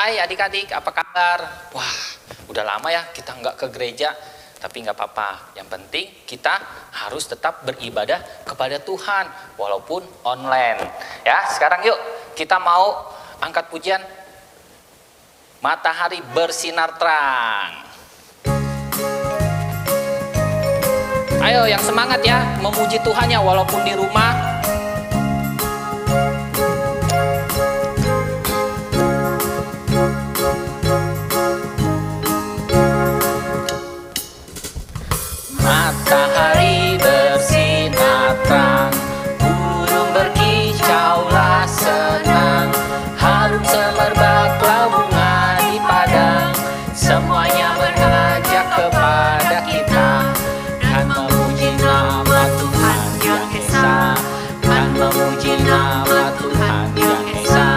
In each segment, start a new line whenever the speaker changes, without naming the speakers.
Hai adik-adik, apa kabar? Wah, udah lama ya kita nggak ke gereja. Tapi nggak apa-apa, yang penting kita harus tetap beribadah kepada Tuhan walaupun online. Ya, sekarang yuk kita mau angkat pujian Matahari Bersinar Terang. Ayo yang semangat ya, memuji Tuhan ya walaupun di rumah. Matahari bersinar terang, burung berkicaulah senang, harum semerbaklah bunga di padang, semuanya mengajak kepada kita, dan memuji nama Tuhan yang Esa, dan memuji nama Tuhan yang Esa.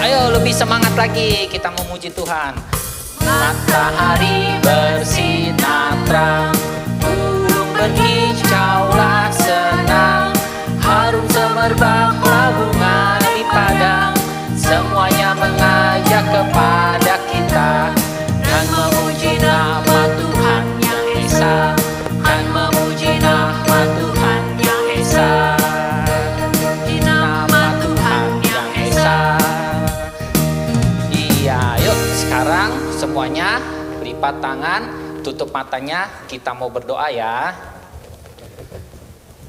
Ayo lebih semangat lagi kita memuji Tuhan. Matahari bersinar terang, burung berkicaulah senang, harum semerbaklah bunga di padang, semuanya mengajak kepada kita, dan memuji nama Tuhan yang Esa, dan memuji nama Tuhan yang Esa, di nama Tuhan yang Esa. Iya, yuk sekarang semuanya lipat tangan, tutup matanya, kita mau berdoa ya.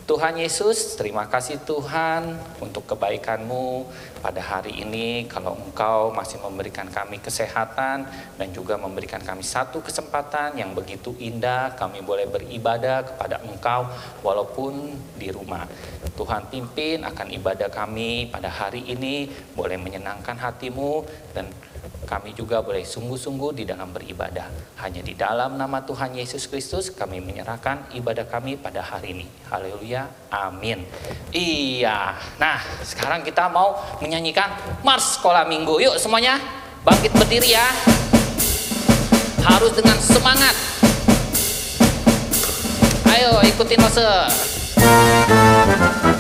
Tuhan Yesus, terima kasih Tuhan untuk kebaikan-Mu pada hari ini. Kalau Engkau masih memberikan kami kesehatan dan juga memberikan kami satu kesempatan yang begitu indah, kami boleh beribadah kepada Engkau walaupun di rumah. Tuhan pimpin akan ibadah kami pada hari ini, boleh menyenangkan hati-Mu, dan kami juga boleh sungguh-sungguh di dalam beribadah. Hanya di dalam nama Tuhan Yesus Kristus kami menyerahkan ibadah kami pada hari ini. Haleluya, amin. Iya, nah sekarang kita mau menyanyikan Mars Sekolah Minggu. Yuk semuanya bangkit berdiri ya. Harus dengan semangat. Ayo ikutin Mose.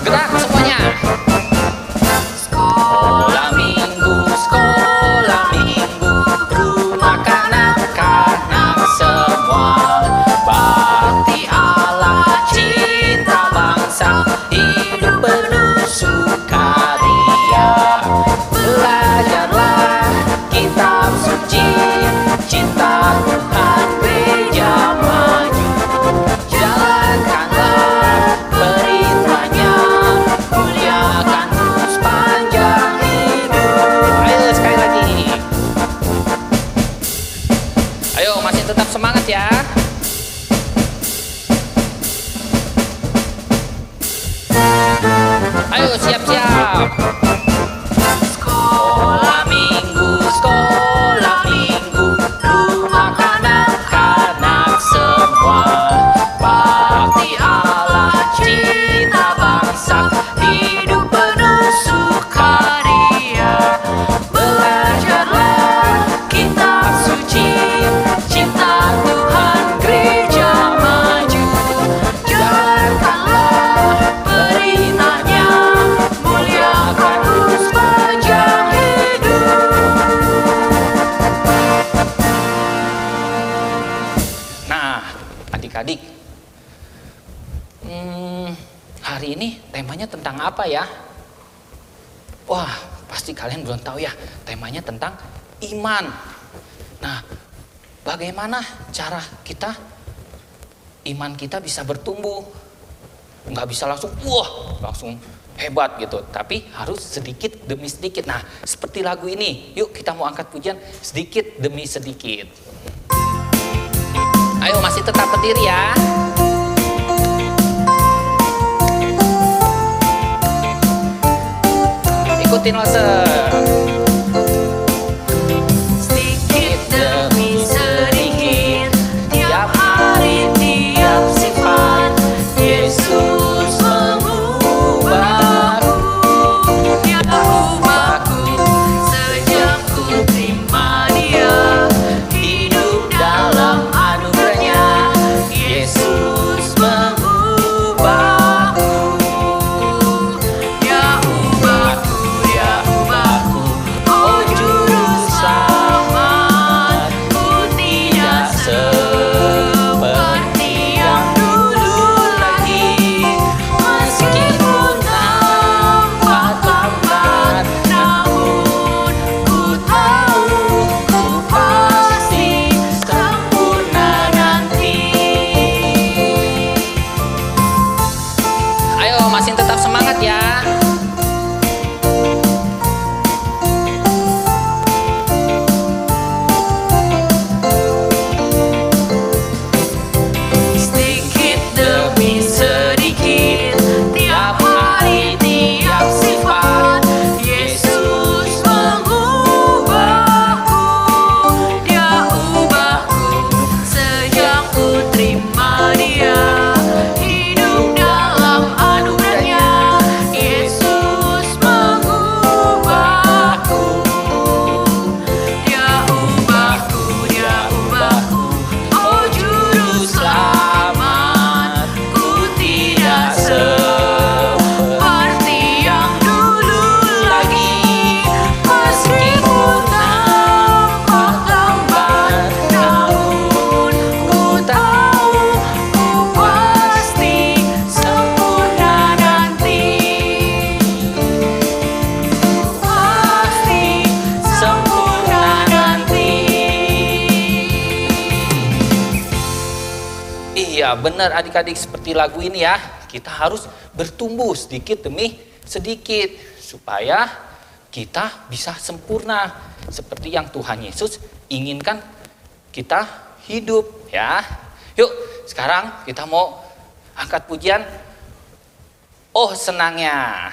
Gerak semuanya. Sekolah Minggu, sekolah Minggu, rumah kanak-kanak semua, bakti Allah, cinta bangsa, hidup penuh sukaria. Belajarlah kitab suci, cinta Tuhan gereja maju, jalankanlah perintahnya, muliakan sepanjang hidup. Ayo sekali lagi. Ayo masih tetap semangat ya. Ayo siap-siap. Sekolah Minggu, sekolah Minggu, rumah kanak-kanak semua, bakti Allah, cinta bangsa, hidup penuh sukaria. Belajarlah kitab suci, cinta Tuhan gereja maju, jalankanlah perintahnya, muliakan sepanjang hidup. Nah, adik-adik, hari ini temanya tentang apa ya? Wah, pasti kalian belum tahu ya, temanya tentang iman. Nah, bagaimana cara kita, iman kita bisa bertumbuh? Nggak bisa langsung hebat gitu, tapi harus sedikit demi sedikit. Nah, seperti lagu ini, yuk kita mau angkat pujian sedikit demi sedikit. Ayo masih tetap berdiri ya. Ikutin Mose. Sedikit demi sedikit, tiap hari tiap sifat, Yesus mengubahku, Dia ubahku sejak ku terima Dia, hidup dalam anugerahnya, Yesus mengubahku, Dia ubahku, Dia ubahku. Iya benar adik-adik, seperti lagu ini ya. Kita harus bertumbuh sedikit demi sedikit supaya kita bisa sempurna seperti yang Tuhan Yesus inginkan kita hidup ya. Yuk sekarang kita mau angkat pujian Oh Senangnya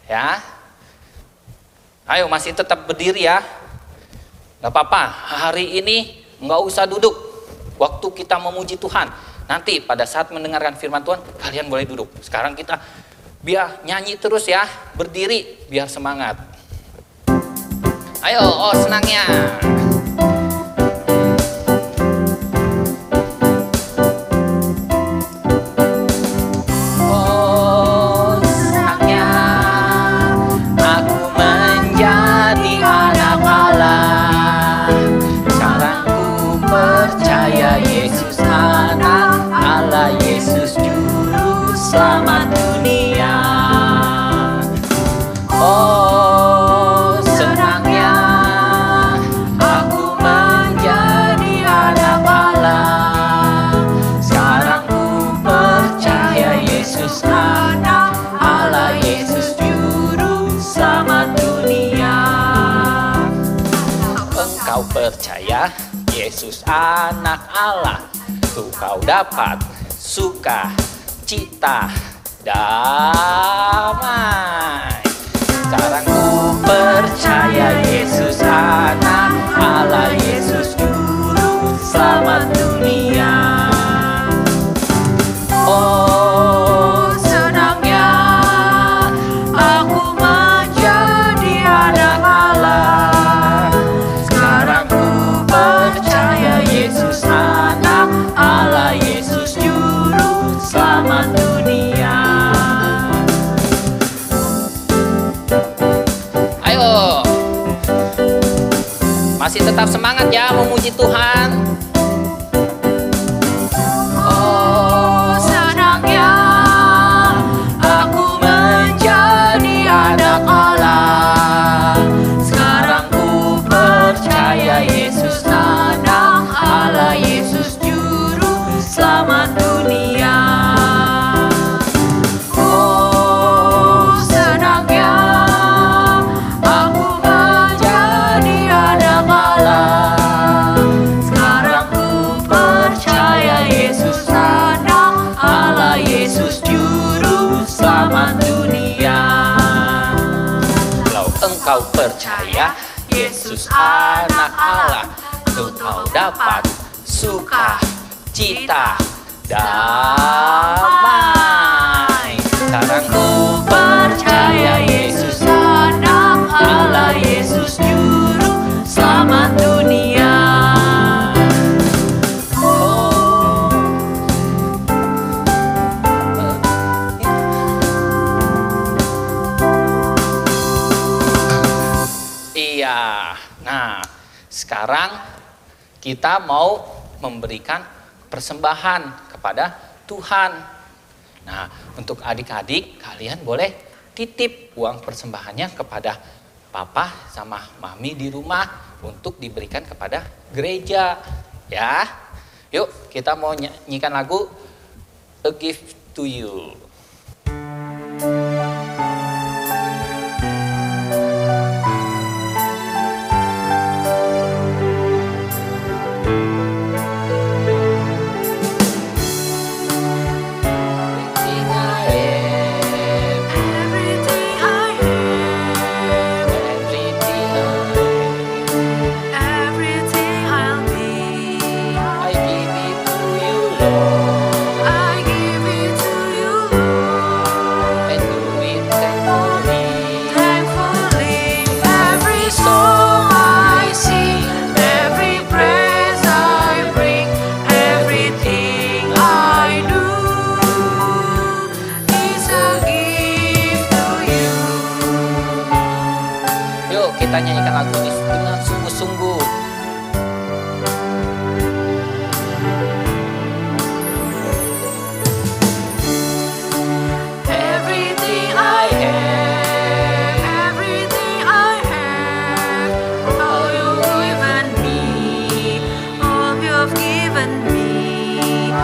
ya. Ayo masih tetap berdiri ya. Gak apa-apa, hari ini gak usah duduk waktu kita memuji Tuhan. Nanti pada saat mendengarkan firman Tuhan kalian boleh duduk. Sekarang kita biar nyanyi terus ya, berdiri biar semangat. Ayo, oh senangnya. Oh senangnya aku menjadi anak Allah. Sekarang ku percaya Yesus anak Allah, Yesus juru selamat dunia. Oh senangnya aku menjadi anak Allah. Sekarang ku percaya Yesus anak Allah, Yesus juru selamat dunia. Engkau percaya Yesus anak Allah, tuh kau dapat suka cita damai. Sekarang ku percaya Yesus anak Allah, Yesus juru selamat dunia. Oh senangnya aku menjadi anak Allah. Sekarang ku percaya Yesus anak Allah, Yesus juru selamat dunia. Ayo, masih tetap semangat ya memuji Tuhan. Oh senangnya aku menjadi anak Allah. Sekarang ku percaya Yesus anak Allah, Yesus juru selamat dunia. Oh senangnya aku menjadi anak Allah. Sekarang ku percaya Yesus anak Allah, Yesus juru selamat dunia. Kalau engkau percaya Yesus anak Allah, engkau dapat suka cita damai. Sekarang ku percaya Yesus anak Allah, Yesus juru selamat dunia. Oh. Iya. Nah, sekarang kita mau memberikan persembahan kepada Tuhan. Nah, untuk adik-adik kalian boleh titip uang persembahannya kepada papa sama mami di rumah untuk diberikan kepada gereja ya. Yuk kita mau nyanyikan lagu A Gift to You. Kita nyanyikan lagu ini dengan sungguh-sungguh. Everything I have, all you've given me,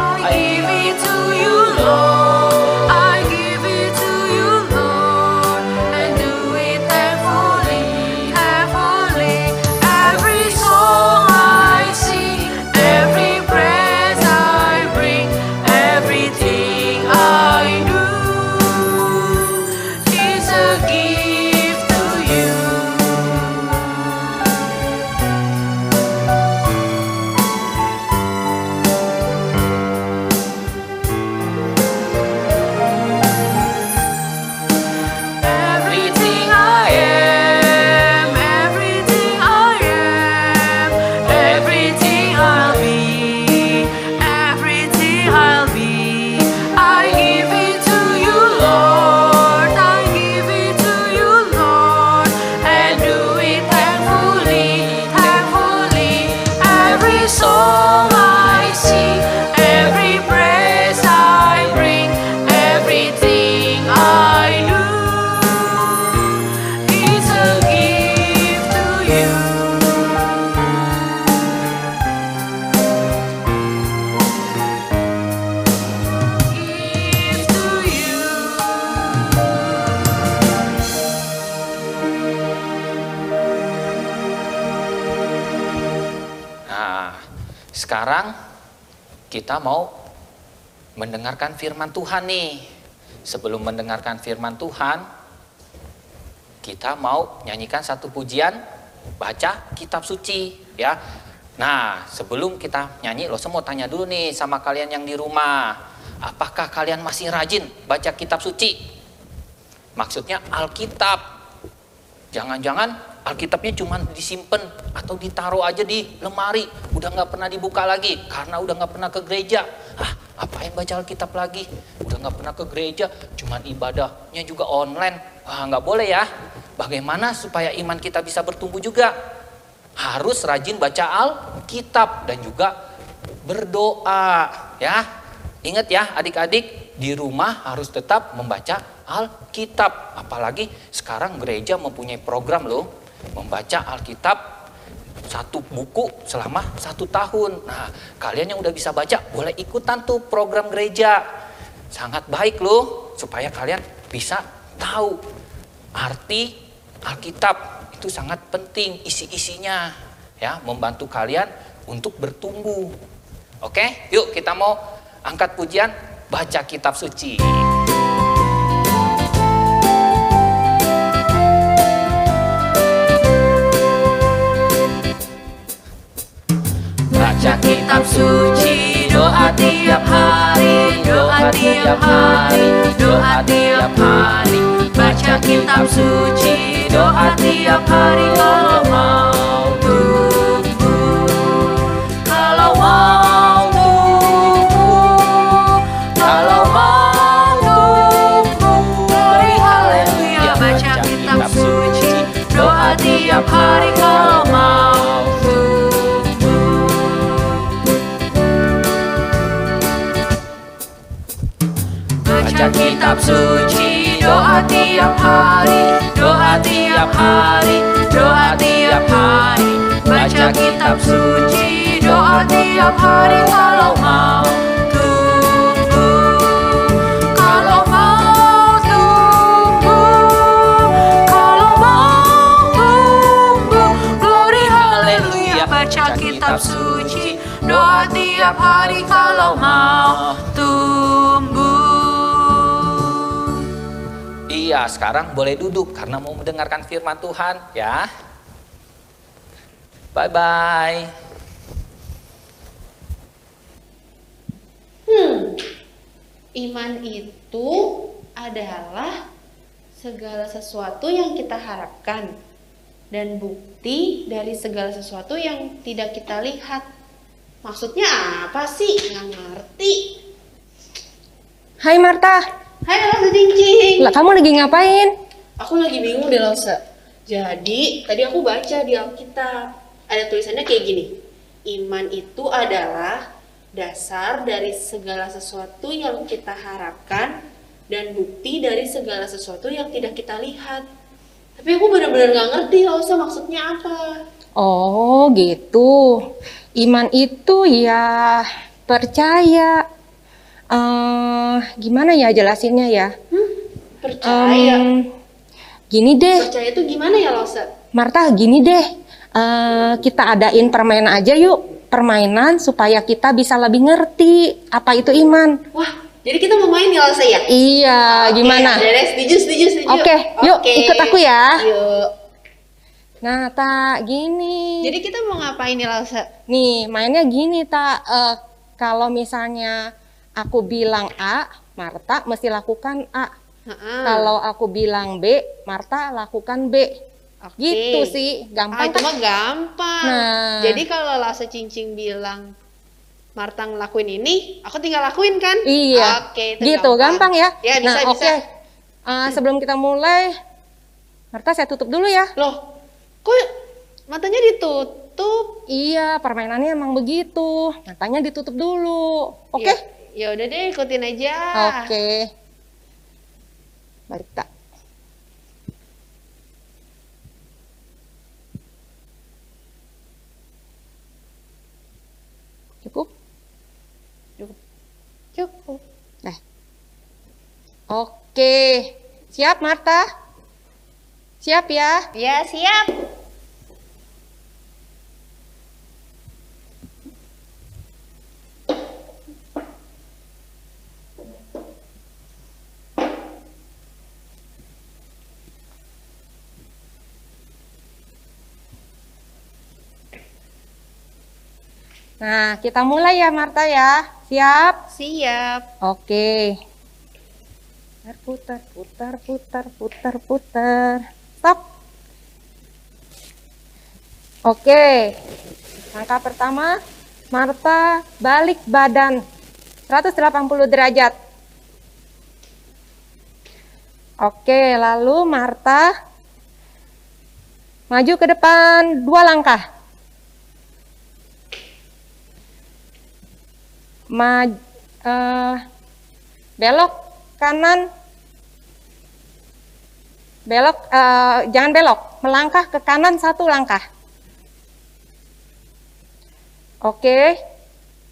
Sekarang kita mau mendengarkan firman Tuhan nih. Sebelum mendengarkan firman Tuhan, kita mau nyanyikan satu pujian, baca kitab suci ya. Nah, sebelum kita nyanyi, lo semua tanya dulu nih sama kalian yang di rumah. Apakah kalian masih rajin baca kitab suci? Maksudnya Alkitab. Jangan-jangan Alkitabnya cuma disimpan atau ditaruh aja di lemari, udah nggak pernah dibuka lagi karena udah nggak pernah ke gereja. Apain baca Alkitab lagi? Udah nggak pernah ke gereja, cuman ibadahnya juga online. Nggak boleh ya. Bagaimana supaya iman kita bisa bertumbuh juga? Harus rajin baca Alkitab dan juga berdoa ya. Ingat ya adik-adik, di rumah harus tetap membaca Alkitab. Apalagi sekarang gereja mempunyai program loh, membaca Alkitab satu buku selama 1 tahun. Nah, kalian yang udah bisa baca boleh ikutan tuh program gereja. Sangat baik loh, supaya kalian bisa tahu arti Alkitab. Itu sangat penting isi-isinya ya, membantu kalian untuk bertumbuh. Oke, yuk kita mau angkat pujian baca kitab suci. Baca kitab suci, doa tiap hari, doa tiap hari, doa tiap hari. Baca kitab suci, doa tiap hari kalau mau tumbuh, kalau mau tumbuh, kalau mau tumbuh. Glory haleluya, baca kitab suci, doa tiap hari kalau mau tumbuh. Baca kitab suci, doa tiap hari, doa tiap hari, doa tiap hari. Baca kitab suci, doa tiap hari kalau mau tumbuh, kalau mau tumbuh, kalau mau tumbuh. Glory haleluya, baca kitab suci, doa tiap hari kalau mau tumbuh. Iya, sekarang boleh duduk karena mau mendengarkan firman Tuhan ya. Bye-bye.
Iman itu adalah segala sesuatu yang kita harapkan dan bukti dari segala sesuatu yang tidak kita lihat. Maksudnya apa sih? Nggak ngerti.
Hai Marta.
Hai Elsa Cincing.
Lah, kamu lagi ngapain?
Aku lagi bingung deh Elsa. Jadi tadi aku baca di Alkitab ada tulisannya kayak gini. Iman itu adalah dasar dari segala sesuatu yang kita harapkan dan bukti dari segala sesuatu yang tidak kita lihat. Tapi aku benar-benar nggak ngerti Elsa maksudnya apa.
Oh gitu. Iman itu ya percaya. Gimana ya jelasinnya ya?
Percaya.
Gini deh.
Percaya itu gimana ya Elsa?
Marta, gini deh. Kita adain permainan aja yuk. Permainan supaya kita bisa lebih ngerti apa itu iman.
Wah, jadi kita mau main ya Elsa ya?
Iya, gimana?
Setuju.
Oke, yuk ikut aku ya.
Yuk.
Nah, Tak, gini.
Jadi kita mau ngapain nih Elsa?
Nih, mainnya gini, Tak. Kalau misalnya aku bilang A, Marta mesti lakukan A. Kalau aku bilang B, Marta lakukan B.
Oke.
Gitu sih, gampang
Itu
kan?
mah gampang.
Nah.
Jadi kalau Elsa Cincing bilang Marta ngelakuin ini, aku tinggal lakuin kan?
Iya.
Oke, itu
gitu, gampang ya?
Ya, bisa,
nah,
bisa.
oke. Sebelum kita mulai, Marta saya tutup dulu ya.
Loh, kok matanya ditutup?
Iya, permainannya emang begitu. Matanya ditutup dulu. Oke?
Ya udah deh, ikutin aja.
Oke. Balik, Tak. Cukup?
Cukup.
Nah. Oke. Siap, Marta? Siap ya?
Ya, siap.
Nah, kita mulai ya Marta ya. Siap?
Siap.
Oke. Putar, putar, putar, putar, putar. Stop. Oke. Langkah pertama, Marta balik badan 180 derajat. Oke, lalu Marta maju ke depan 2 langkah. Belok kanan, belok, jangan belok, melangkah ke kanan 1 langkah. Oke,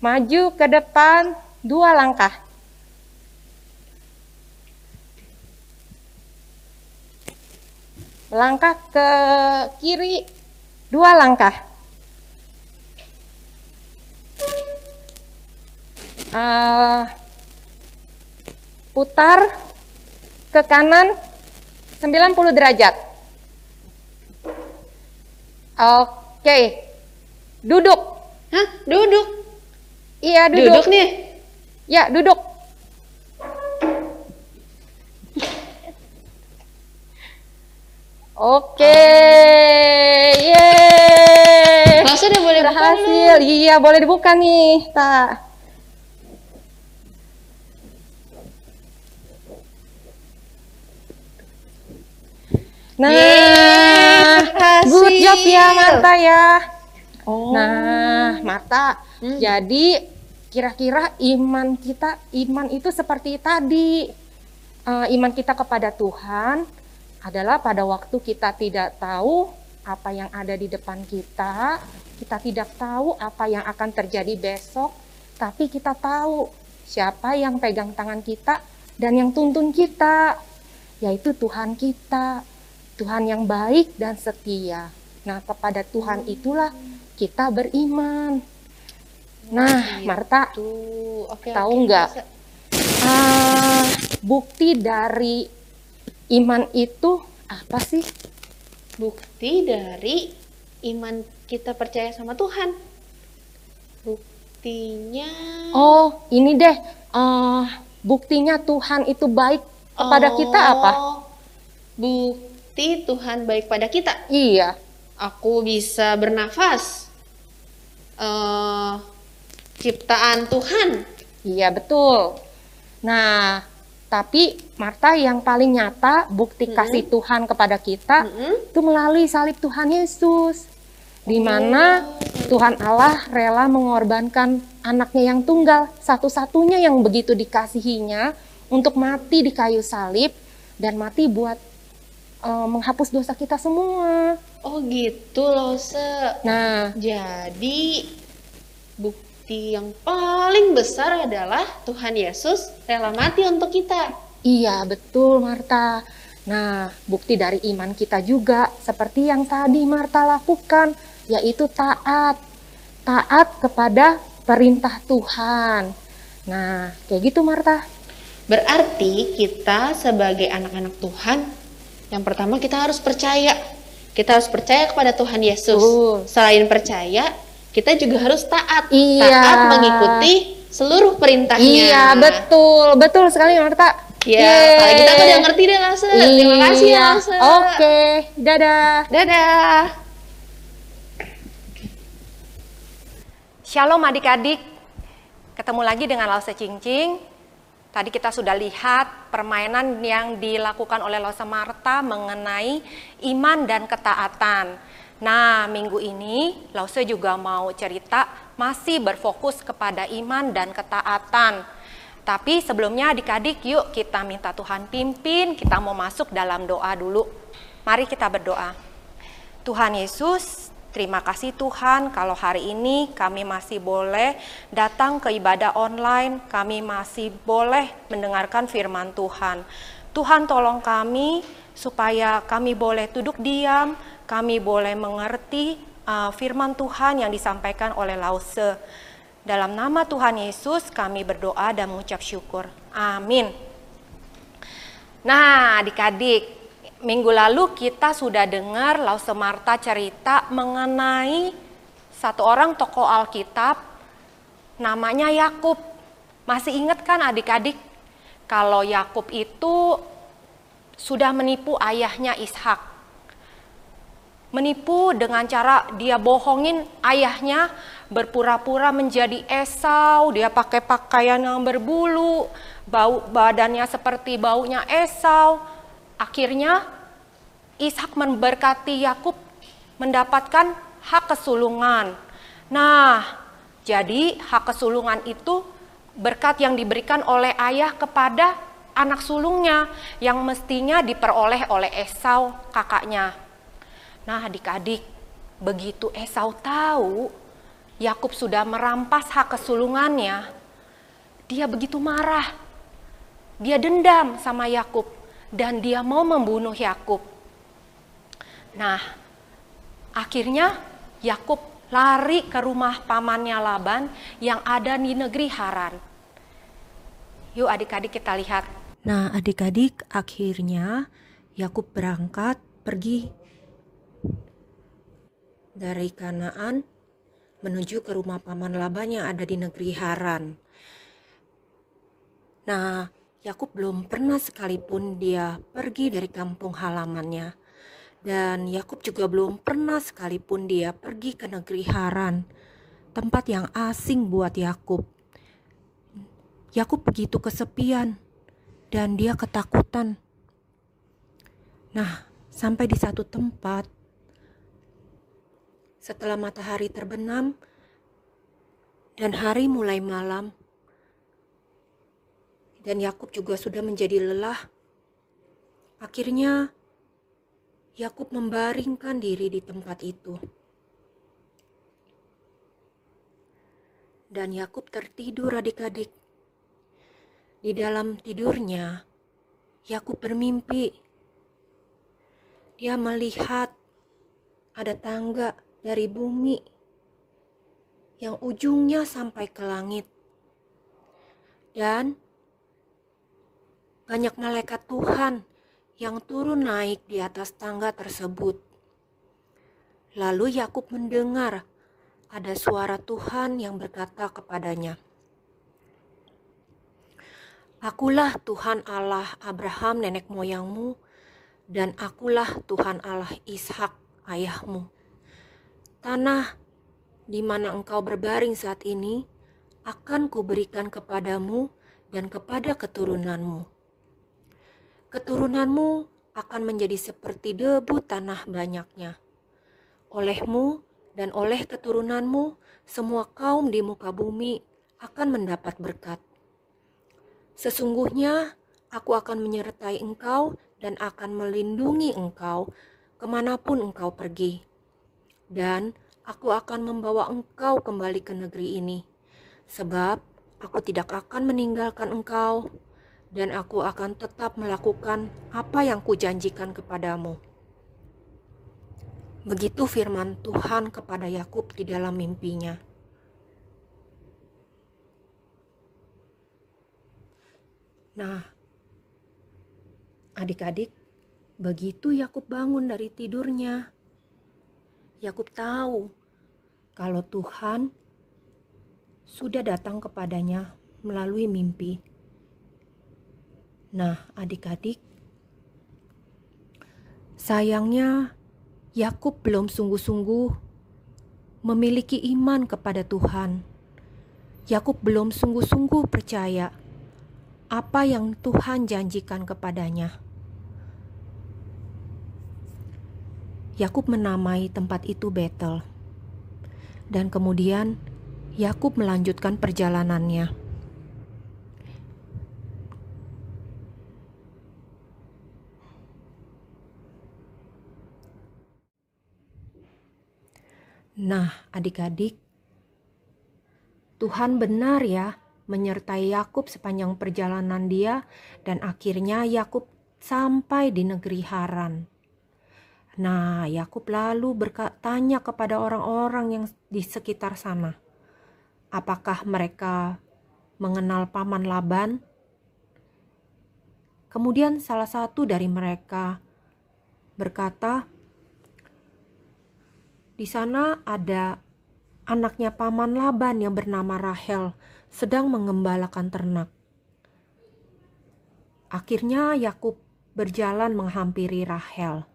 maju ke depan 2 langkah. Melangkah ke kiri 2 langkah. Putar ke kanan 90 derajat. Oke, duduk.
Hah? Duduk?
Iya, duduk.
Duduk nih?
Ya, duduk. Oke, yeay.
Langsung udah boleh buka
Berhasil. Iya, boleh dibuka nih, Tak. Nah,
berhasil.
good job ya Marta ya.
Oh.
Nah, Marta, jadi kira-kira iman itu seperti tadi. Iman kita kepada Tuhan adalah pada waktu kita tidak tahu apa yang ada di depan kita tidak tahu apa yang akan terjadi besok, tapi kita tahu siapa yang pegang tangan kita dan yang tuntun kita, yaitu Tuhan kita, Tuhan yang baik dan setia. Nah, kepada Tuhan itulah kita beriman. Nah, Marta, tahu nggak bukti dari iman itu apa sih?
Bukti dari iman kita percaya sama Tuhan. Buktinya...
Oh, ini deh. Buktinya Tuhan itu baik kepada kita apa?
Bukti Tuhan baik pada kita.
Iya.
Aku bisa bernafas. Ciptaan Tuhan.
Iya, betul. Nah, tapi Marta yang paling nyata bukti kasih Tuhan kepada kita itu melalui salib Tuhan Yesus. Di mana Tuhan Allah rela mengorbankan anaknya yang tunggal, satu-satunya yang begitu dikasihinya untuk mati di kayu salib dan mati buat menghapus dosa kita semua.
Oh gitu loh,
Nah,
jadi bukti yang paling besar adalah Tuhan Yesus rela mati untuk kita.
iya betul Marta. Nah, bukti dari iman kita juga seperti yang tadi Marta lakukan, yaitu taat. Taat kepada perintah Tuhan. Nah, kayak gitu Marta.
Berarti kita sebagai anak-anak Tuhan, yang pertama kita harus percaya. Kita harus percaya kepada Tuhan Yesus. Selain percaya, kita juga harus taat.
Iya.
Taat mengikuti seluruh perintahnya.
Iya, betul. Betul sekali Marta.
Ya, kalau kita udah ngerti deh Lase. Terima kasih ya Lase.
Oke, dadah.
Dadah.
Shalom adik-adik. Ketemu lagi dengan Lase Cincing. Tadi kita sudah lihat permainan yang dilakukan oleh Lase Marta mengenai iman dan ketaatan. Nah, minggu ini Lase juga mau cerita masih berfokus kepada iman dan ketaatan. Tapi sebelumnya adik-adik yuk kita minta Tuhan pimpin, kita mau masuk dalam doa dulu. Mari kita berdoa. Tuhan Yesus, terima kasih Tuhan kalau hari ini kami masih boleh datang ke ibadah online, kami masih boleh mendengarkan firman Tuhan. Tuhan tolong kami supaya kami boleh duduk diam, kami boleh mengerti firman Tuhan yang disampaikan oleh Lause. Dalam nama Tuhan Yesus kami berdoa dan mengucap syukur. Amin. Nah adik-adik, minggu lalu kita sudah dengar Lause Marta cerita mengenai satu orang tokoh Alkitab namanya Yakub. Masih ingat kan adik-adik? Kalau Yakub itu sudah menipu ayahnya Ishak. Menipu dengan cara dia bohongin ayahnya, berpura-pura menjadi Esau, dia pakai pakaian yang berbulu, badannya seperti baunya Esau. Akhirnya Ishak memberkati Yakub mendapatkan hak kesulungan. Nah, jadi hak kesulungan itu berkat yang diberikan oleh ayah kepada anak sulungnya yang mestinya diperoleh oleh Esau kakaknya. Nah, adik-adik, begitu Esau tahu Yakub sudah merampas hak kesulungannya, dia begitu marah. Dia dendam sama Yakub dan dia mau membunuh Yakub. Nah, akhirnya Yakub lari ke rumah pamannya Laban yang ada di negeri Haran. Yuk adik-adik kita lihat.
Nah, adik-adik, akhirnya Yakub berangkat pergi dari Kanaan menuju ke rumah paman Laban yang ada di negeri Haran. Nah, Yakub belum pernah sekalipun dia pergi dari kampung halamannya. Dan Yakub juga belum pernah sekalipun dia pergi ke negeri Haran, tempat yang asing buat Yakub. Yakub begitu kesepian dan dia ketakutan. Nah, sampai di satu tempat, setelah matahari terbenam dan hari mulai malam, dan Yakub juga sudah menjadi lelah, akhirnya Yakub membaringkan diri di tempat itu. Dan Yakub tertidur adik-adik. Di dalam tidurnya, Yakub bermimpi. Dia melihat ada tangga dari bumi yang ujungnya sampai ke langit. Dan banyak malaikat Tuhan yang turun naik di atas tangga tersebut. Lalu Yakub mendengar ada suara Tuhan yang berkata kepadanya, "Akulah Tuhan Allah Abraham nenek moyangmu, dan akulah Tuhan Allah Ishak ayahmu. Tanah di mana engkau berbaring saat ini akan kuberikan kepadamu dan kepada keturunanmu. Keturunanmu akan menjadi seperti debu tanah banyaknya. Olehmu dan oleh keturunanmu, semua kaum di muka bumi akan mendapat berkat. Sesungguhnya aku akan menyertai engkau dan akan melindungi engkau kemanapun engkau pergi. Dan aku akan membawa engkau kembali ke negeri ini, sebab aku tidak akan meninggalkan engkau, dan aku akan tetap melakukan apa yang kujanjikan kepadamu." Begitu firman Tuhan kepada Yakub di dalam mimpinya. Nah, adik-adik, begitu Yakub bangun dari tidurnya, Yakub tahu kalau Tuhan sudah datang kepadanya melalui mimpi. Nah, adik-adik, sayangnya Yakub belum sungguh-sungguh memiliki iman kepada Tuhan. Yakub belum sungguh-sungguh percaya apa yang Tuhan janjikan kepadanya. Yakub menamai tempat itu Betel. Dan kemudian Yakub melanjutkan perjalanannya. Nah, adik-adik, Tuhan benar ya menyertai Yakub sepanjang perjalanan dia, dan akhirnya Yakub sampai di negeri Haran. Nah, Yakub lalu bertanya kepada orang-orang yang di sekitar sana, apakah mereka mengenal paman Laban? Kemudian salah satu dari mereka berkata, "Di sana ada anaknya paman Laban yang bernama Rahel sedang mengembalakan ternak. Akhirnya Yakub berjalan menghampiri Rahel.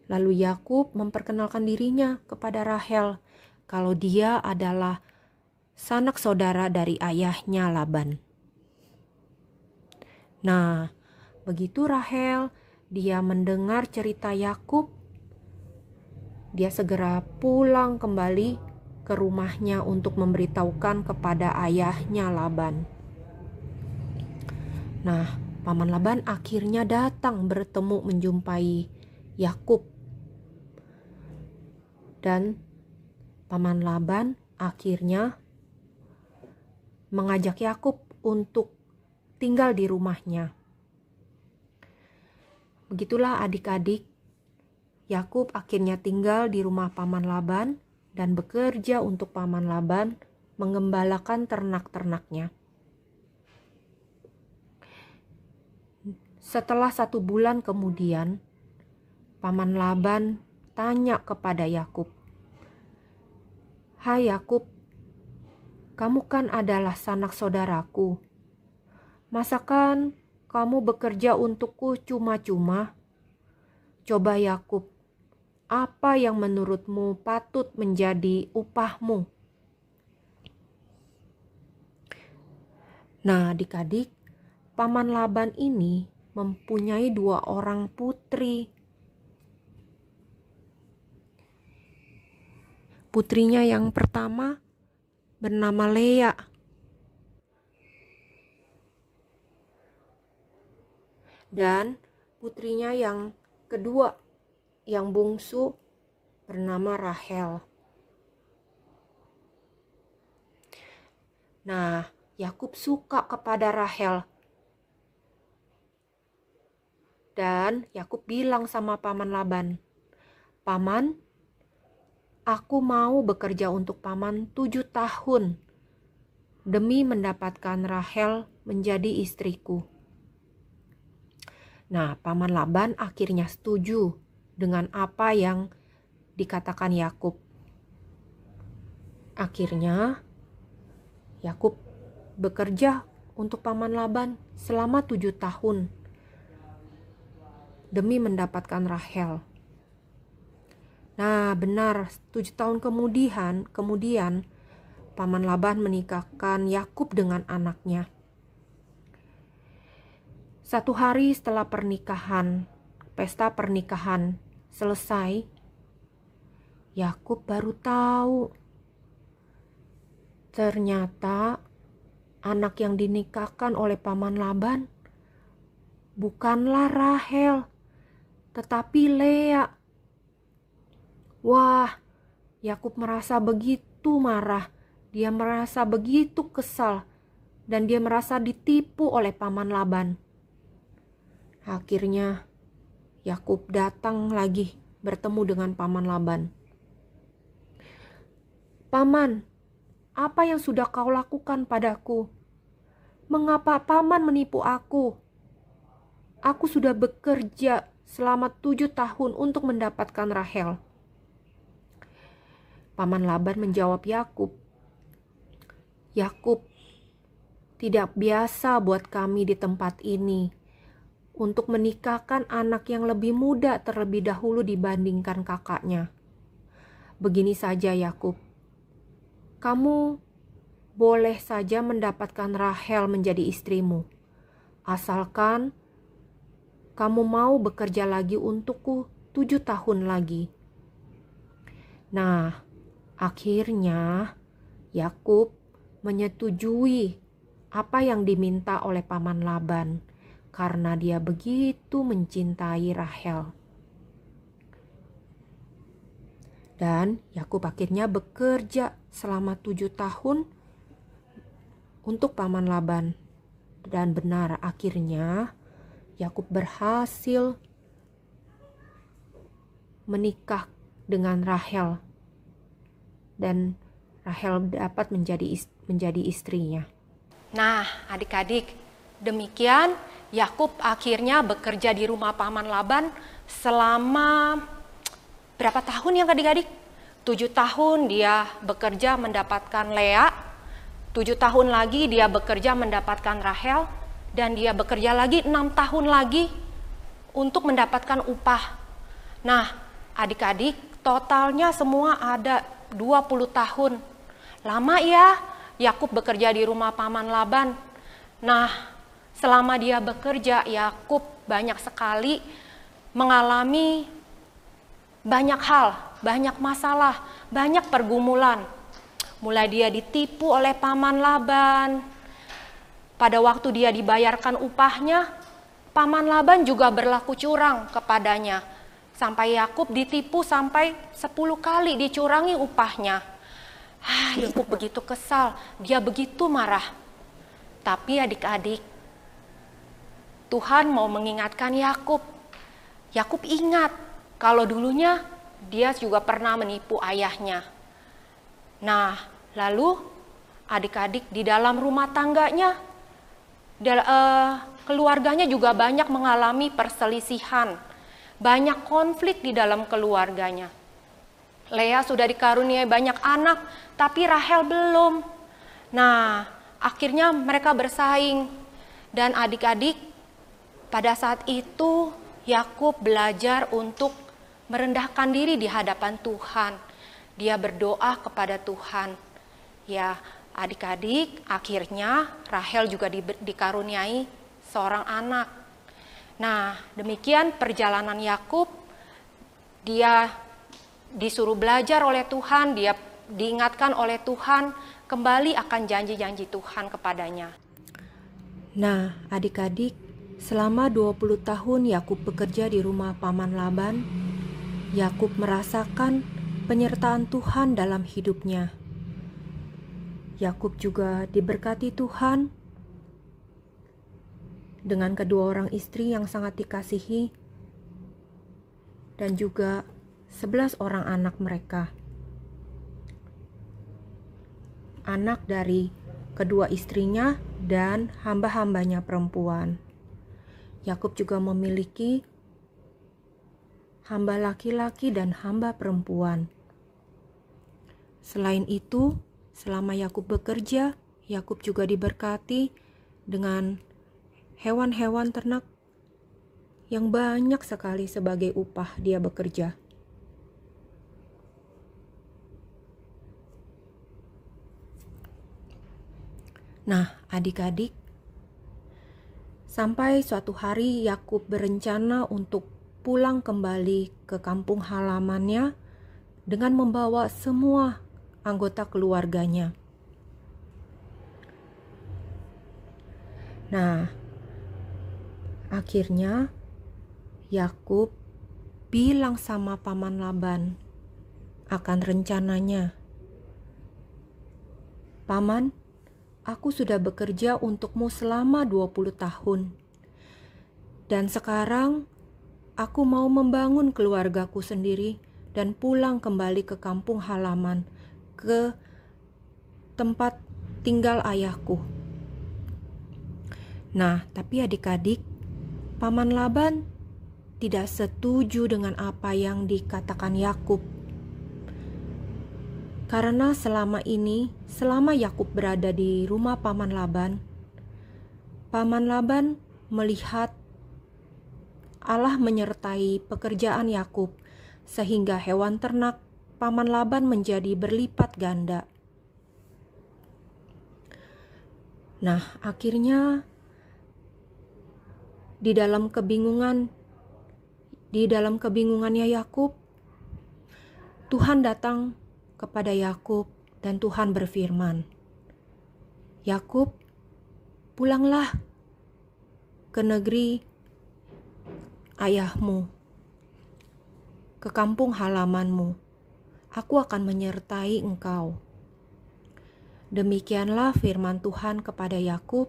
Lalu Yakub memperkenalkan dirinya kepada Rahel kalau dia adalah sanak saudara dari ayahnya Laban. Nah, begitu Rahel dia mendengar cerita Yakub, dia segera pulang kembali ke rumahnya untuk memberitahukan kepada ayahnya Laban. Nah, paman Laban akhirnya datang bertemu menjumpai Yakub. Dan paman Laban akhirnya mengajak Yakub untuk tinggal di rumahnya. Begitulah adik-adik, Yakub akhirnya tinggal di rumah paman Laban dan bekerja untuk paman Laban mengembalakan ternak-ternaknya. Setelah 1 bulan kemudian, paman Laban tanya kepada Yakub, "Hai Yakub, kamu kan adalah sanak saudaraku. Masakan kamu bekerja untukku cuma-cuma? Coba Yakub, apa yang menurutmu patut menjadi upahmu?" Nah, adik-adik, paman Laban ini mempunyai 2 orang putri. Putrinya yang pertama bernama Lea. Dan putrinya yang kedua, yang bungsu, bernama Rahel. Nah, Yakub suka kepada Rahel. Dan Yakub bilang sama paman Laban, "Paman, aku mau bekerja untuk paman 7 tahun demi mendapatkan Rahel menjadi istriku." Nah, paman Laban akhirnya setuju dengan apa yang dikatakan Yakub. Akhirnya Yakub bekerja untuk paman Laban selama 7 tahun demi mendapatkan Rahel. Nah, benar, 7 tahun kemudian paman Laban menikahkan Yakub dengan anaknya. 1 hari setelah pesta pernikahan selesai, Yakub baru tahu ternyata anak yang dinikahkan oleh paman Laban bukanlah Rahel, tetapi Lea. Wah, Yakub merasa begitu marah, dia merasa begitu kesal, dan dia merasa ditipu oleh paman Laban. Akhirnya Yakub datang lagi bertemu dengan paman Laban. "Paman, apa yang sudah kau lakukan padaku? Mengapa paman menipu aku? Aku sudah bekerja selama 7 tahun untuk mendapatkan Rahel." Paman Laban menjawab Yakub, "Yakub, tidak biasa buat kami di tempat ini untuk menikahkan anak yang lebih muda terlebih dahulu dibandingkan kakaknya. Begini saja Yakub, kamu boleh saja mendapatkan Rahel menjadi istrimu, asalkan kamu mau bekerja lagi untukku 7 tahun lagi." Nah, akhirnya Yakub menyetujui apa yang diminta oleh paman Laban karena dia begitu mencintai Rahel. Dan Yakub akhirnya bekerja selama 7 tahun untuk paman Laban. Dan benar, akhirnya Yakub berhasil menikah dengan Rahel. Dan Rahel dapat menjadi istrinya.
Nah, adik-adik, demikian Yakub akhirnya bekerja di rumah paman Laban selama berapa tahun ya adik-adik? 7 tahun dia bekerja mendapatkan Lea, 7 tahun lagi dia bekerja mendapatkan Rahel, dan dia bekerja lagi 6 tahun lagi untuk mendapatkan upah. Nah, adik-adik, totalnya semua ada 20 tahun. Lama ya Yakub bekerja di rumah paman Laban. Nah, selama dia bekerja, Yakub banyak sekali mengalami banyak hal, banyak masalah, banyak pergumulan. Mulai dia ditipu oleh paman Laban. Pada waktu dia dibayarkan upahnya, paman Laban juga berlaku curang kepadanya. Sampai Yakub ditipu sampai 10 kali dicurangi upahnya. Yakub begitu kesal, dia begitu marah. Tapi adik-adik, Tuhan mau mengingatkan Yakub. Yakub ingat kalau dulunya dia juga pernah menipu ayahnya. Nah, lalu adik-adik di dalam rumah tangganya, keluarganya juga banyak mengalami perselisihan, banyak konflik di dalam keluarganya. Lea sudah dikaruniai banyak anak, tapi Rahel belum. Nah, akhirnya mereka bersaing. Dan adik-adik, pada saat itu Yakub belajar untuk merendahkan diri di hadapan Tuhan. Dia berdoa kepada Tuhan. Ya, adik-adik, akhirnya Rahel juga dikaruniai seorang anak. Nah, demikian perjalanan Yakub. Dia disuruh belajar oleh Tuhan, dia diingatkan oleh Tuhan kembali akan janji-janji Tuhan kepadanya.
Nah, adik-adik, selama 20 tahun Yakub bekerja di rumah paman Laban, Yakub merasakan penyertaan Tuhan dalam hidupnya. Yakub juga diberkati Tuhan dengan kedua orang istri yang sangat dikasihi dan juga 11 orang anak mereka. Anak dari kedua istrinya dan hamba-hambanya perempuan. Yakub juga memiliki hamba laki-laki dan hamba perempuan. Selain itu, selama Yakub bekerja, Yakub juga diberkati dengan hewan-hewan ternak yang banyak sekali sebagai upah dia bekerja. Nah, adik-adik, sampai suatu hari Yakub berencana untuk pulang kembali ke kampung halamannya dengan membawa semua anggota keluarganya. Nah, akhirnya Yakub bilang sama paman Laban akan rencananya. Paman, aku sudah bekerja untukmu selama 20 tahun. Dan sekarang aku mau membangun keluargaku sendiri dan pulang kembali ke kampung halaman, ke tempat tinggal ayahku. Nah, tapi adik-adik, paman Laban tidak setuju dengan apa yang dikatakan Yakub. Karena selama Yakub berada di rumah paman Laban melihat Allah menyertai pekerjaan Yakub, sehingga hewan ternak paman Laban menjadi berlipat ganda. Nah, akhirnya di dalam kebingungannya Yakub, Tuhan datang kepada Yakub dan Tuhan berfirman, "Yakub, pulanglah ke negeri ayahmu, ke kampung halamanmu. Aku akan menyertai engkau." Demikianlah firman Tuhan kepada Yakub.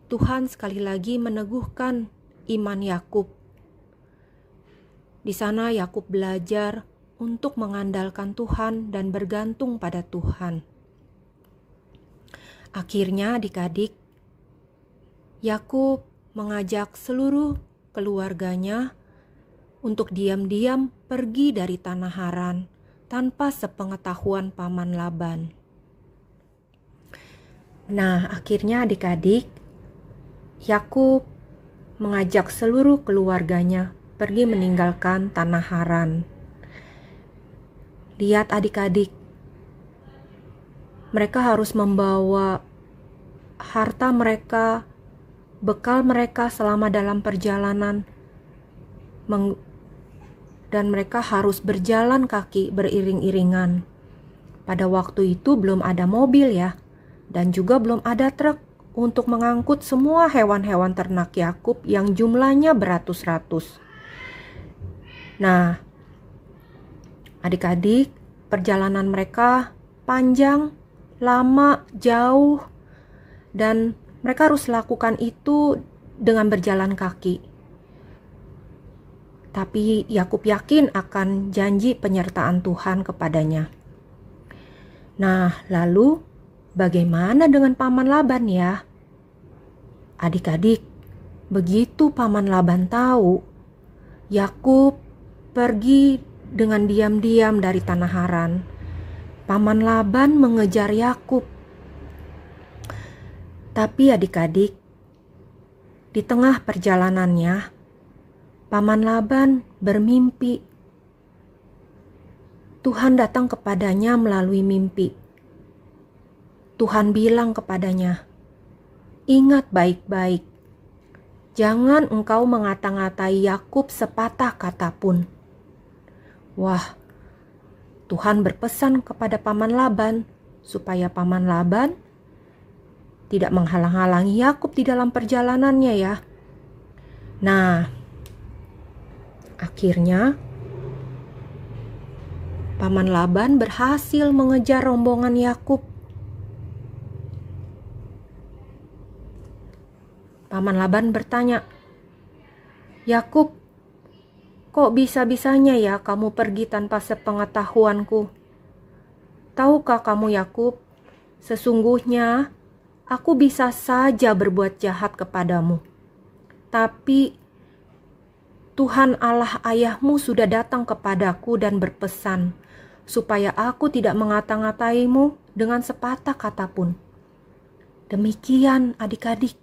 Tuhan sekali lagi meneguhkan iman Yakub. Di sana Yakub belajar untuk mengandalkan Tuhan dan bergantung pada Tuhan. Akhirnya adik-adik, Yakub mengajak seluruh keluarganya untuk diam-diam pergi dari tanah Haran tanpa sepengetahuan paman Laban. Nah, akhirnya adik-adik, Yakub mengajak seluruh keluarganya pergi meninggalkan tanah Haran. Lihat adik-adik, mereka harus membawa harta mereka, bekal mereka selama dalam perjalanan, dan mereka harus berjalan kaki beriring-iringan. Pada waktu itu belum ada mobil ya, dan juga belum ada truk untuk mengangkut semua hewan-hewan ternak Yakub yang jumlahnya beratus-ratus. Nah, adik-adik, perjalanan mereka panjang, lama, jauh, dan mereka harus lakukan itu dengan berjalan kaki. Tapi Yakub yakin akan janji penyertaan Tuhan kepadanya. Nah, lalu bagaimana dengan paman Laban ya? Adik-adik, begitu paman Laban tahu Yakub pergi dengan diam-diam dari tanah Haran, paman Laban mengejar Yakub. Tapi adik-adik, di tengah perjalanannya, paman Laban bermimpi. Tuhan datang kepadanya melalui mimpi. Tuhan bilang kepadanya, "Ingat baik-baik, jangan engkau mengata-ngatai Yakub sepatah kata pun." Wah, Tuhan berpesan kepada paman Laban supaya paman Laban tidak menghalang-halangi Yakub di dalam perjalanannya ya. Nah, akhirnya paman Laban berhasil mengejar rombongan Yakub. Paman Laban bertanya, "Yakub, kok bisa-bisanya ya kamu pergi tanpa sepengetahuanku? Tahukah kamu Yakub, sesungguhnya aku bisa saja berbuat jahat kepadamu. Tapi Tuhan Allah ayahmu sudah datang kepadaku dan berpesan supaya aku tidak mengata-ngataimu dengan sepatah kata pun." Demikian adik-adik,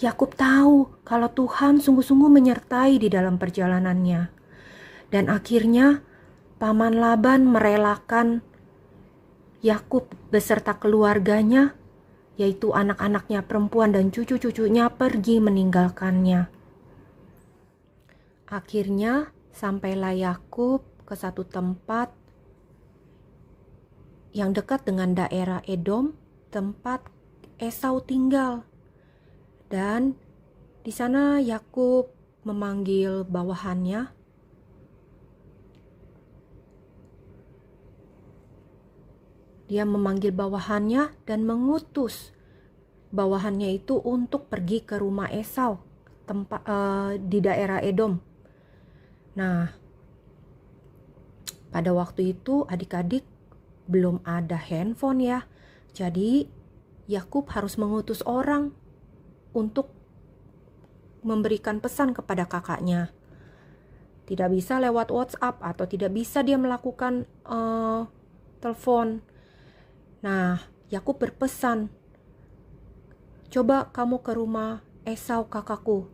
Yakub tahu kalau Tuhan sungguh-sungguh menyertai di dalam perjalanannya. Dan akhirnya paman Laban merelakan Yakub beserta keluarganya, yaitu anak-anaknya perempuan dan cucu-cucunya, pergi meninggalkannya. Akhirnya sampailah Yakub ke satu tempat yang dekat dengan daerah Edom, tempat Esau tinggal. Dan di sana Yakub memanggil bawahannya. Dia memanggil bawahannya dan mengutus bawahannya itu untuk pergi ke rumah Esau di daerah Edom. Nah, pada waktu itu adik-adik belum ada handphone ya. Jadi Yakub harus mengutus orang untuk memberikan pesan kepada kakaknya. Tidak bisa lewat WhatsApp atau tidak bisa dia melakukan telepon. Nah, Yakub berpesan, "Coba kamu ke rumah Esau kakakku,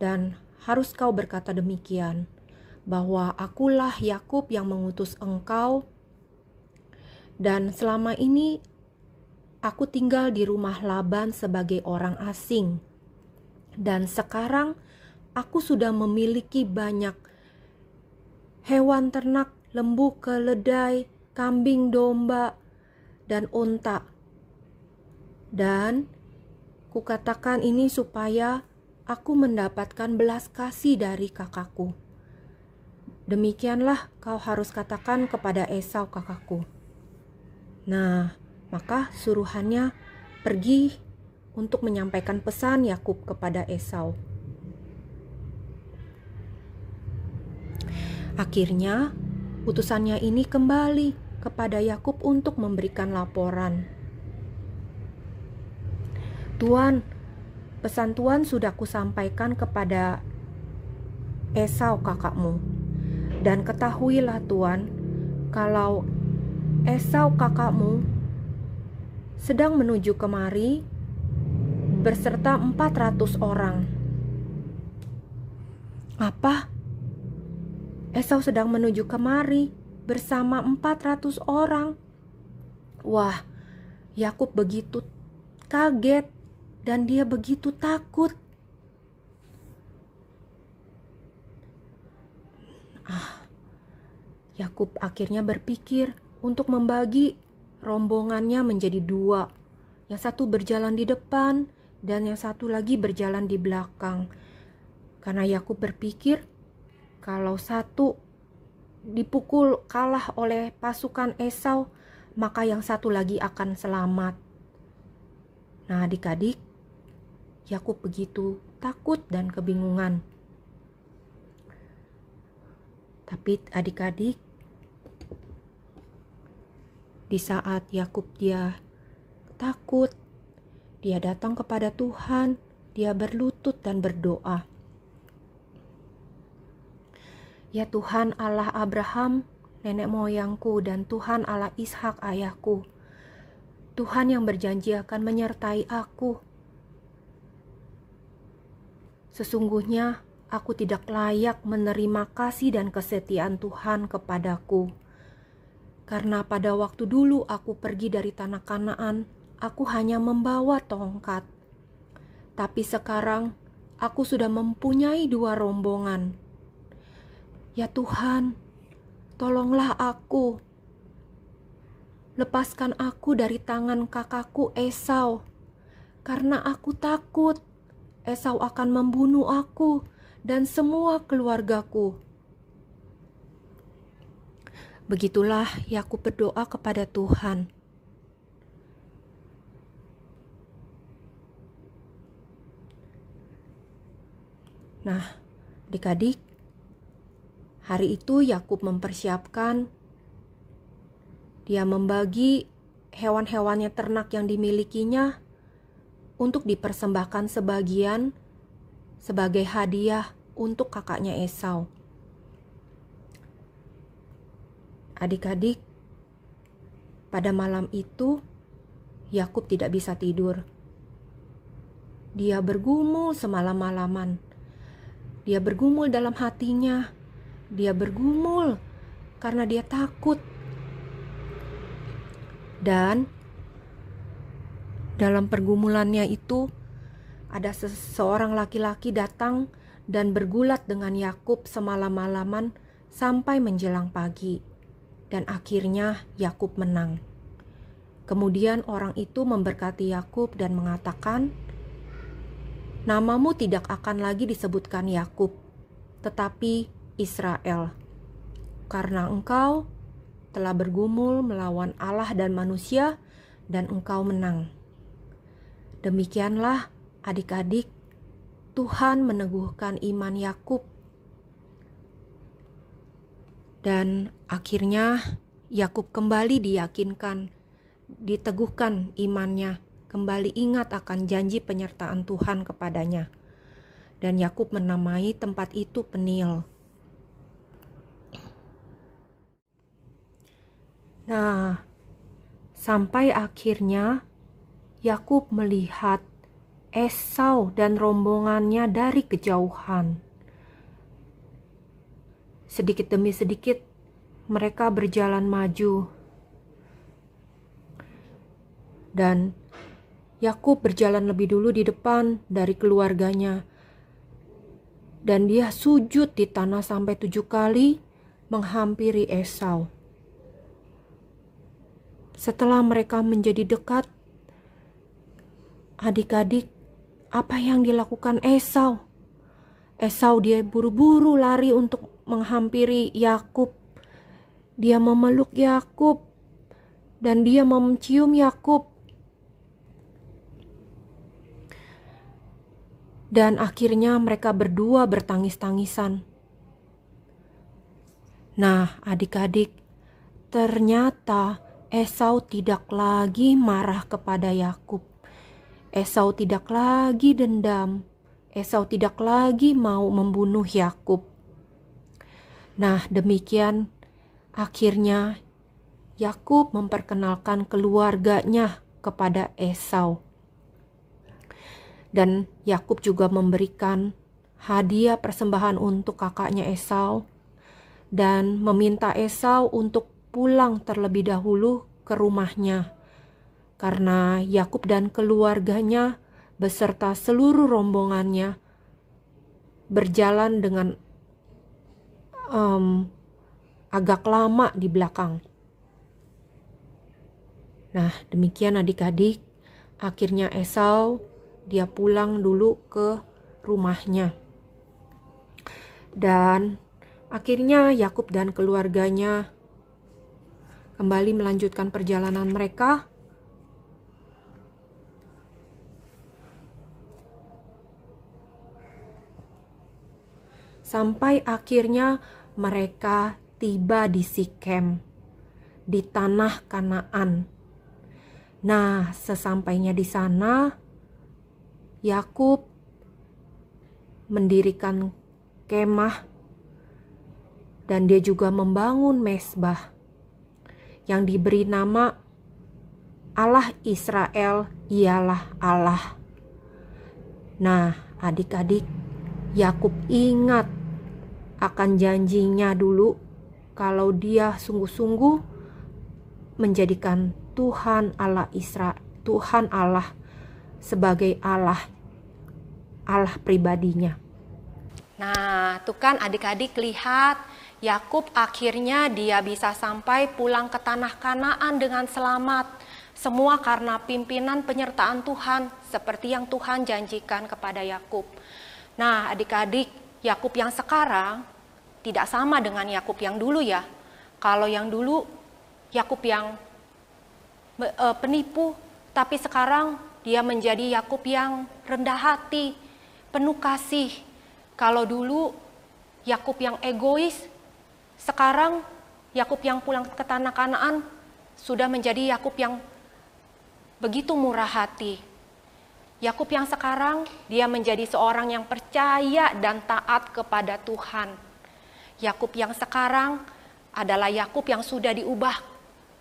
dan harus kau berkata demikian, bahwa akulah Yakub yang mengutus engkau, dan selama ini aku tinggal di rumah Laban sebagai orang asing. Dan sekarang aku sudah memiliki banyak hewan ternak, lembu, keledai, kambing, domba, dan unta. Dan kukatakan ini supaya aku mendapatkan belas kasih dari kakakku. Demikianlah kau harus katakan kepada Esau kakakku." Nah, maka suruhannya pergi untuk menyampaikan pesan Yakub kepada Esau. Akhirnya, utusannya ini kembali kepada Yakub untuk memberikan laporan. "Tuan, pesan Tuan sudah kusampaikan kepada Esau kakakmu. Dan ketahuilah Tuan, kalau Esau kakakmu sedang menuju kemari berserta 400 orang. Apa? Esau sedang menuju kemari bersama 400 orang. Wah, Yakub begitu kaget dan dia begitu takut. Yakub akhirnya berpikir untuk membagi rombongannya menjadi dua. Yang satu berjalan di depan dan yang satu lagi berjalan di belakang. Karena Yakub berpikir kalau satu dipukul kalah oleh pasukan Esau, maka yang satu lagi akan selamat. Nah, adik-adik, Yakub begitu takut dan kebingungan. Tapi adik-adik, di saat Yakub dia takut, dia datang kepada Tuhan, dia berlutut dan berdoa. Ya Tuhan Allah Abraham, nenek moyangku, dan Tuhan Allah Ishak ayahku, Tuhan yang berjanji akan menyertai aku. Sesungguhnya aku tidak layak menerima kasih dan kesetiaan Tuhan kepadaku. Karena pada waktu dulu aku pergi dari tanah Kanaan, aku hanya membawa tongkat. Tapi sekarang aku sudah mempunyai 2 rombongan. Ya Tuhan, tolonglah aku. Lepaskan aku dari tangan kakakku Esau, karena aku takut Esau akan membunuh aku dan semua keluargaku. Begitulah Yakub berdoa kepada Tuhan. Nah, adik-adik, hari itu Yakub mempersiapkan, dia membagi hewan-hewannya ternak yang dimilikinya untuk dipersembahkan sebagian sebagai hadiah untuk kakaknya Esau. Adik-adik, pada malam itu Yakub tidak bisa tidur. Dia bergumul semalam-malaman. Dia bergumul dalam hatinya. Dia bergumul karena dia takut. Dan dalam pergumulannya itu ada seseorang laki-laki datang dan bergulat dengan Yakub semalam-malaman sampai menjelang pagi. Dan akhirnya Yakub menang. Kemudian orang itu memberkati Yakub dan mengatakan, "Namamu tidak akan lagi disebutkan Yakub, tetapi Israel, karena engkau telah bergumul melawan Allah dan manusia, dan engkau menang." Demikianlah adik-adik, Tuhan meneguhkan iman Yakub. Dan akhirnya Yakub kembali diyakinkan, diteguhkan imannya, kembali ingat akan janji penyertaan Tuhan kepadanya. Dan Yakub menamai tempat itu Peniel. Nah, sampai akhirnya Yakub melihat Esau dan rombongannya dari kejauhan. Sedikit demi sedikit mereka berjalan maju. Dan Yakub berjalan lebih dulu di depan dari keluarganya. Dan dia sujud di tanah sampai 7 kali menghampiri Esau. Setelah mereka menjadi dekat, adik-adik, apa yang dilakukan Esau? Esau dia buru-buru lari untuk menghampiri Yakub. Dia memeluk Yakub dan dia mencium Yakub. Dan akhirnya mereka berdua bertangis-tangisan. Nah, adik-adik, ternyata Esau tidak lagi marah kepada Yakub. Esau tidak lagi dendam. Esau tidak lagi mau membunuh Yakub. Nah, demikian akhirnya Yakub memperkenalkan keluarganya kepada Esau. Dan Yakub juga memberikan hadiah persembahan untuk kakaknya Esau dan meminta Esau untuk pulang terlebih dahulu ke rumahnya, karena Yakub dan keluarganya beserta seluruh rombongannya berjalan dengan agak lama di belakang. Nah, demikian adik-adik, akhirnya Esau dia pulang dulu ke rumahnya. Dan akhirnya Yakub dan keluarganya kembali melanjutkan perjalanan mereka. Sampai akhirnya mereka tiba di Sikem, di tanah Kanaan. Nah, sesampainya di sana, Yakub mendirikan kemah dan dia juga membangun mezbah yang diberi nama Allah Israel ialah Allah. Nah, adik-adik, Yakub ingat akan janjinya dulu kalau dia sungguh-sungguh menjadikan Tuhan Allah Israel, Tuhan Allah sebagai Allah pribadinya.
Nah, tuh kan adik-adik lihat, Yakub akhirnya dia bisa sampai pulang ke tanah Kanaan dengan selamat. Semua karena pimpinan penyertaan Tuhan seperti yang Tuhan janjikan kepada Yakub. Nah, adik-adik, Yakub yang sekarang tidak sama dengan Yakub yang dulu ya. Kalau yang dulu Yakub yang penipu, tapi sekarang dia menjadi Yakub yang rendah hati, penuh kasih. Kalau dulu Yakub yang egois, sekarang Yakub yang pulang ke tanah Kanaan sudah menjadi Yakub yang begitu murah hati. Yakub yang sekarang dia menjadi seorang yang percaya dan taat kepada Tuhan. Yakub yang sekarang adalah Yakub yang sudah diubah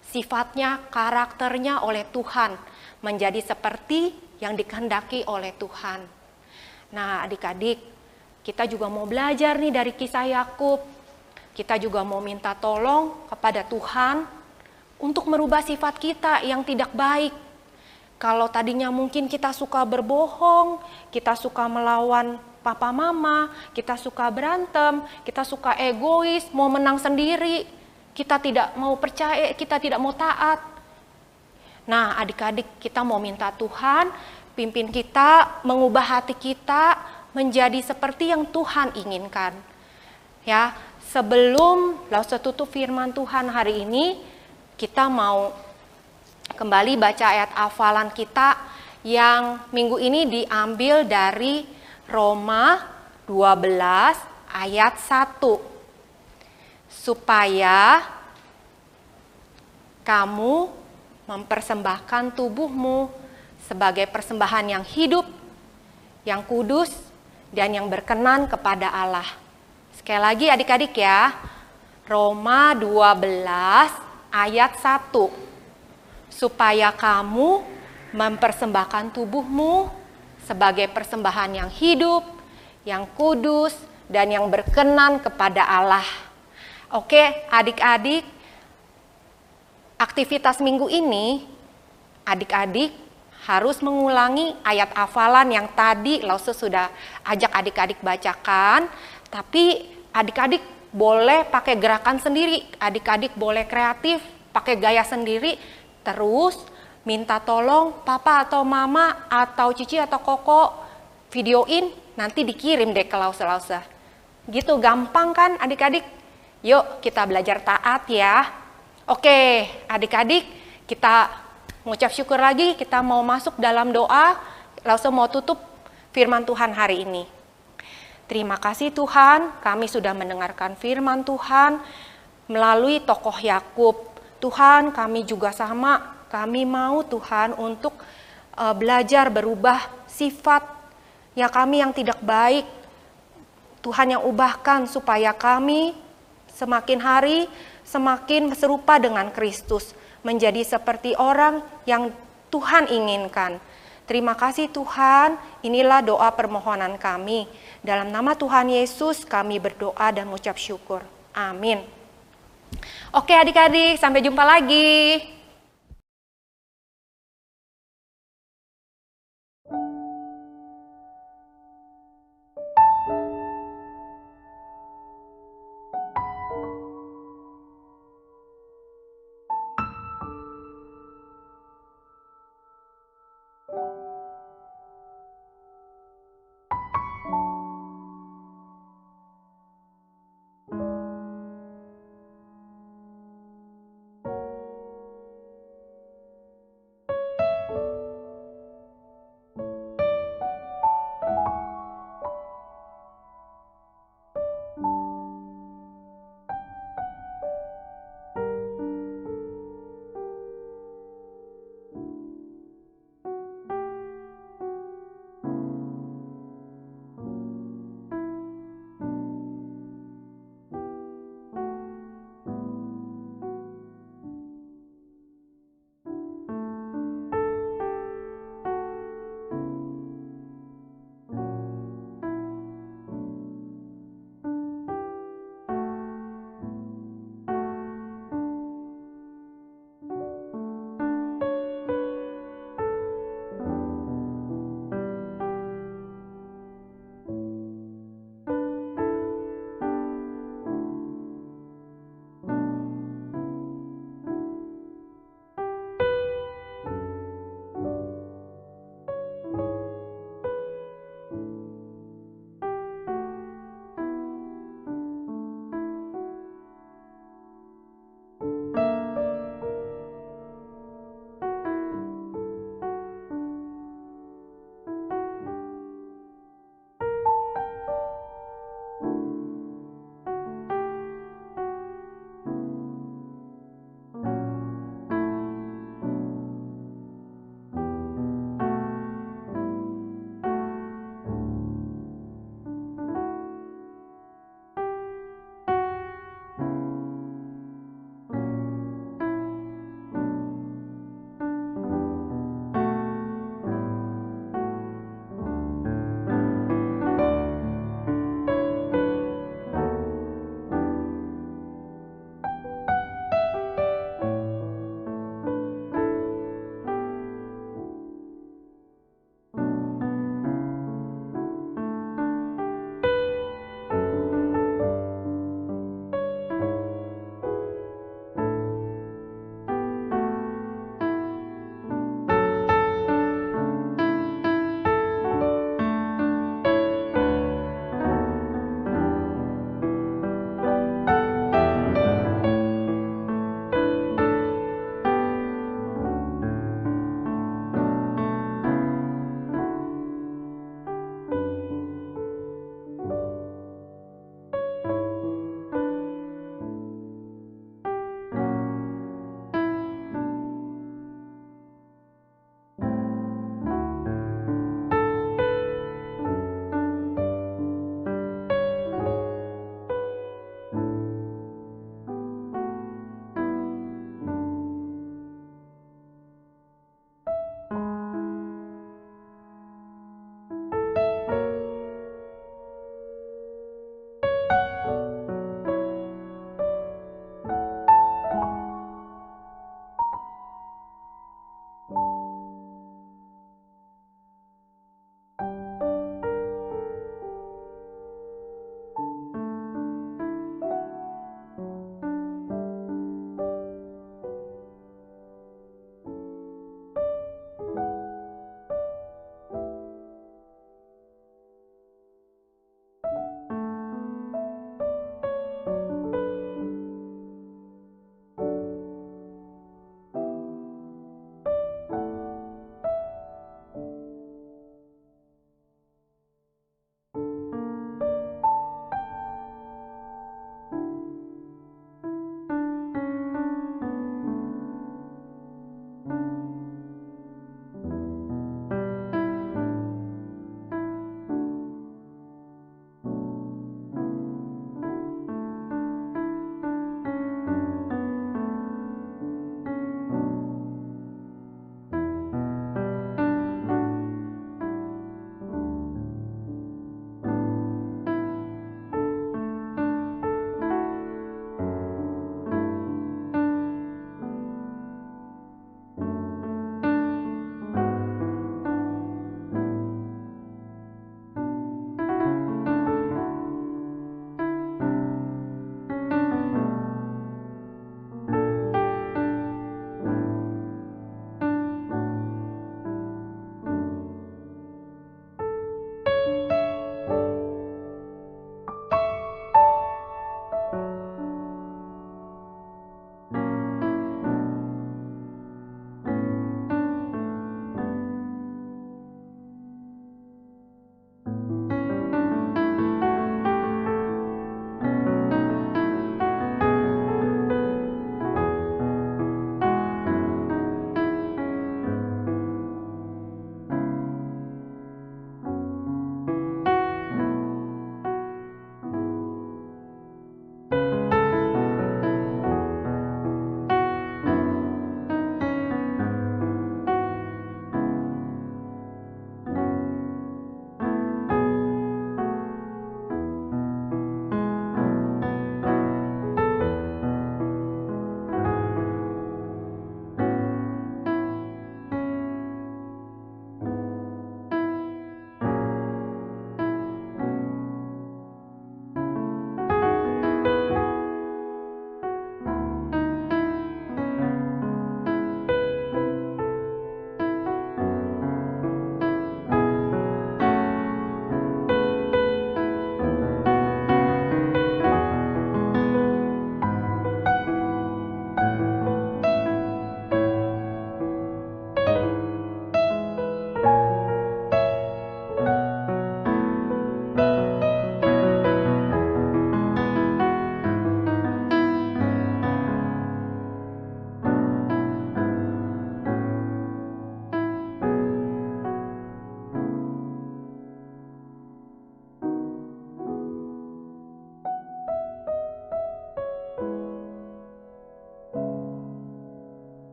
sifatnya, karakternya oleh Tuhan menjadi seperti yang dikehendaki oleh Tuhan. Nah, adik-adik, kita juga mau belajar nih dari kisah Yakub. Kita juga mau minta tolong kepada Tuhan untuk merubah sifat kita yang tidak baik. Kalau tadinya mungkin kita suka berbohong, kita suka melawan papa mama, kita suka berantem, kita suka egois, mau menang sendiri, kita tidak mau percaya, kita tidak mau taat. Nah, adik-adik, kita mau minta Tuhan pimpin kita, mengubah hati kita menjadi seperti yang Tuhan inginkan. Ya, sebelum Lause tutup firman Tuhan hari ini, kita mau kembali baca ayat hafalan kita yang minggu ini diambil dari Roma 12 ayat 1. Supaya kamu mempersembahkan tubuhmu sebagai persembahan yang hidup, yang kudus, dan yang berkenan kepada Allah. Sekali lagi adik-adik ya, Roma 12 ayat 1. Supaya kamu mempersembahkan tubuhmu sebagai persembahan yang hidup, yang kudus, dan yang berkenan kepada Allah. Oke, adik-adik, aktivitas minggu ini, adik-adik harus mengulangi ayat hafalan yang tadi Lause sudah ajak adik-adik bacakan, tapi adik-adik boleh pakai gerakan sendiri, adik-adik boleh kreatif, pakai gaya sendiri, terus minta tolong papa atau mama atau cici atau koko videoin, nanti dikirim deh ke Lause. Gitu gampang kan adik-adik? Yuk kita belajar taat ya. Oke adik-adik, kita mengucap syukur lagi, kita mau masuk dalam doa. Lause mau tutup firman Tuhan hari ini. Terima kasih Tuhan, kami sudah mendengarkan firman Tuhan melalui tokoh Yakub. Tuhan, kami juga sama, kami mau Tuhan untuk belajar berubah sifat yang kami yang tidak baik. Tuhan yang ubahkan supaya kami semakin hari semakin serupa dengan Kristus, menjadi seperti orang yang Tuhan inginkan. Terima kasih Tuhan, inilah doa permohonan kami. Dalam nama Tuhan Yesus kami berdoa dan mengucap syukur. Amin. Oke adik-adik, sampai jumpa lagi.